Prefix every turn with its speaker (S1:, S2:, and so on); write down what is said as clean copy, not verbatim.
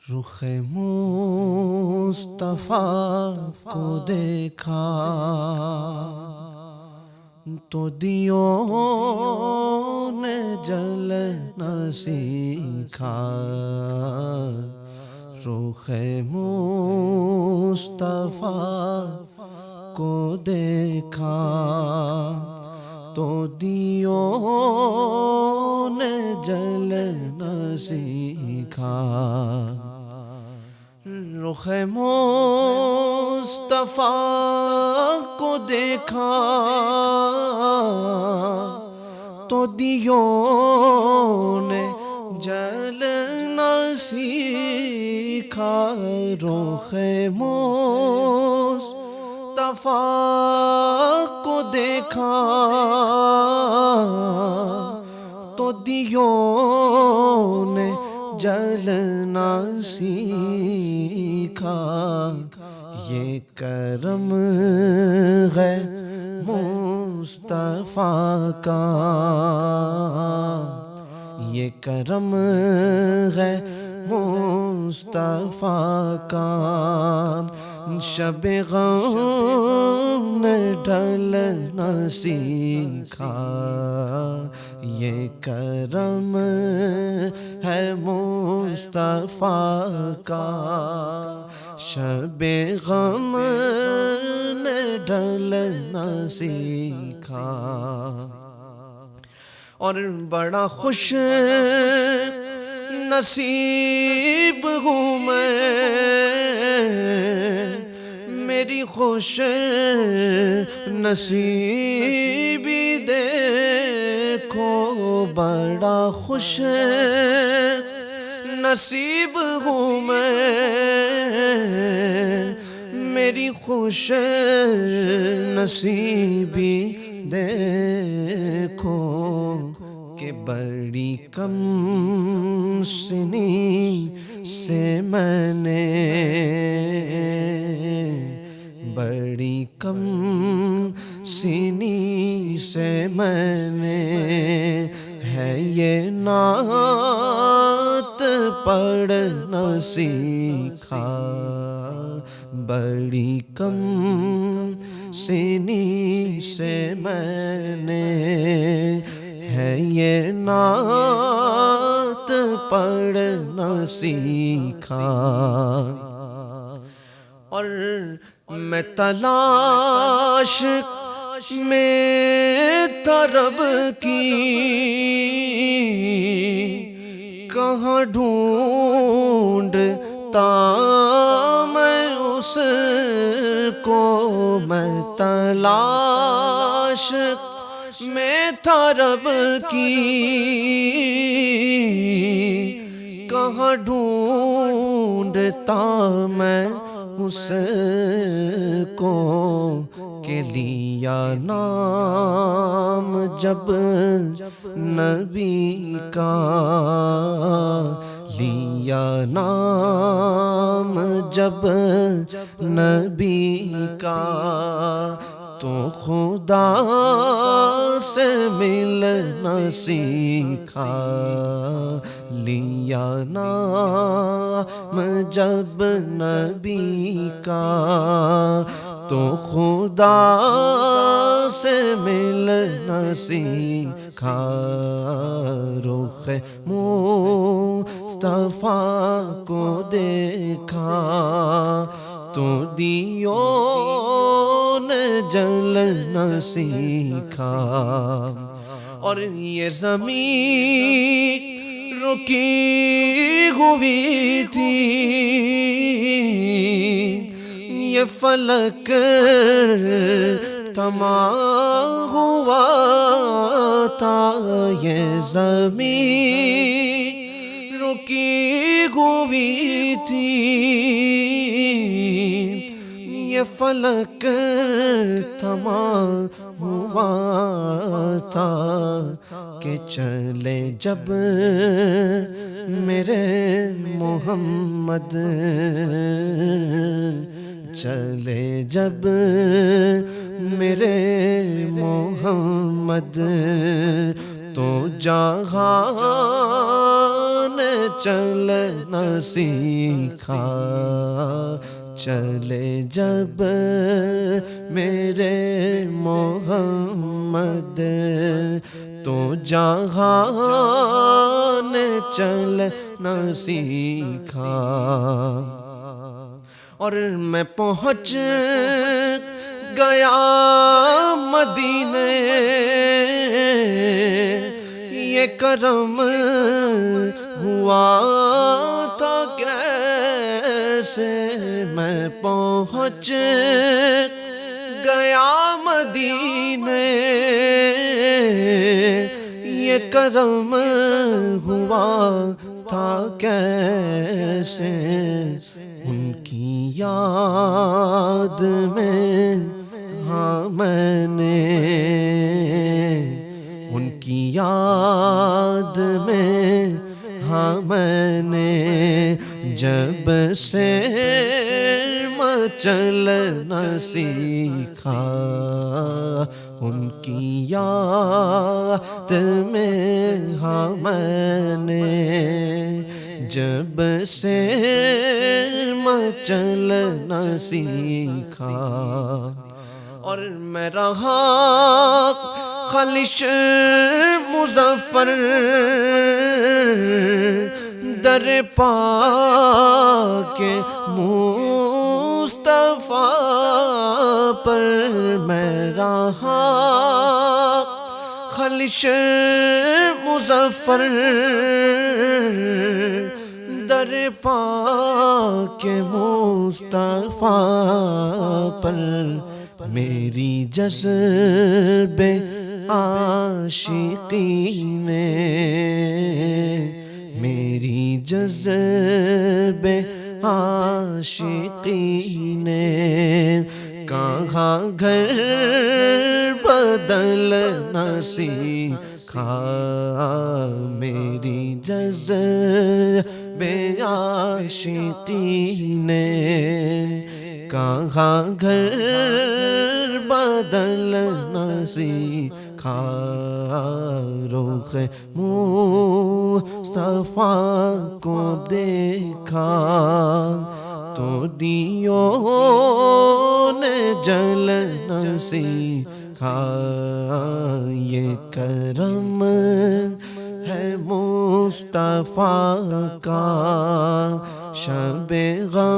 S1: رخ مصطفیٰ کو دیکھا تو دیوں نے جلنا سیکھا۔ رخ مصطفیٰ کو دیکھا تو دیوں نے جلنا سیکھا۔ رخ مصطفیٰ کو دیکھا تو دیوں نے جلنا سیکھا۔ رخ مصطفیٰ کو دیکھا تو دیوں نے جلنا سیکھا۔ یہ کرم ہے مصطفیٰ کا، یہ کرم ہے مصطفیٰ کا۔ شب غم نے ڈھلنا سیکھا۔ یہ کرم ہے مصطفیٰ کا، شب غم نے ڈھلنا سیکھا۔ اور بڑا خوش نصیب ہوں میں، میری خوش نصیبی دیکھو۔ بڑا خوش نصیب ہوں میں، میری خوش نصیبی دیکھو کہ بڑی کم سنی سے میں نے، بڑی کم سنی سے میں نے ہے یہ نعت پڑھنا سیکھا۔ بڑی کم سنی سے میں نے ہے یہ نعت پڑھنا سیکھا۔ اور میں تلاش میں تھا رب کی، کہاں ڈھونڈتا میں اس کو۔ میں تلاش میں تھا رب کی، کہاں ڈھونڈتا میں اس کو۔ کہ لیا نام جب نبی کا، لیا نام جب نبی کا تو خدا سے ملنا سیکھا۔ لیا نام جب نبی کا تو خدا سے ملنا سیکھا۔ رخ مصطفیٰ کو دیکھا تو دیوں نے جلنا سیکھا۔ اور یہ زمین رکی ہوئی تھی، یہ فلک تھما ہوا تھا۔ یہ زمین رکی ہوئی تھی، یہ فلک تھما ہوا تھا۔ کہ چلے جب میرے محمد، چلے جب میرے محمد تو جہان چلنا سیکھا، چلے جب میرے محمد تو جہان چلنا سیکھا۔ اور میں پہنچ گیا مدینے، یہ کرم ہوا تھا کیسے، میں پہنچ گیا مدینے، یہ کرم ہوا تھا کیسے، ان کی یاد میں ہاں میں نے، ان کی یاد میں ہاں میں نے، جب سے چلنا سیکھا، ان کی یاد میں ہاں میں نے، جب سے چلنا سیکھا۔ اور میں رہا خلش مظفر در پاک مصطفیٰ پر، میں رہا خلش مظفر در پاک مصطفیٰ پر، میری جذب عاشقی نے، میری جذب عاشقی نے، کہاں گھر بدلنا سیکھا، میری جذب عاشقی نے، کہاں گھر بدلنا سیکھا، رخ مصطفیٰ کو دیکھا تو دیوں نے جلنا سیکھا، یہ کرم ہے مصطفیٰ کا، شب غم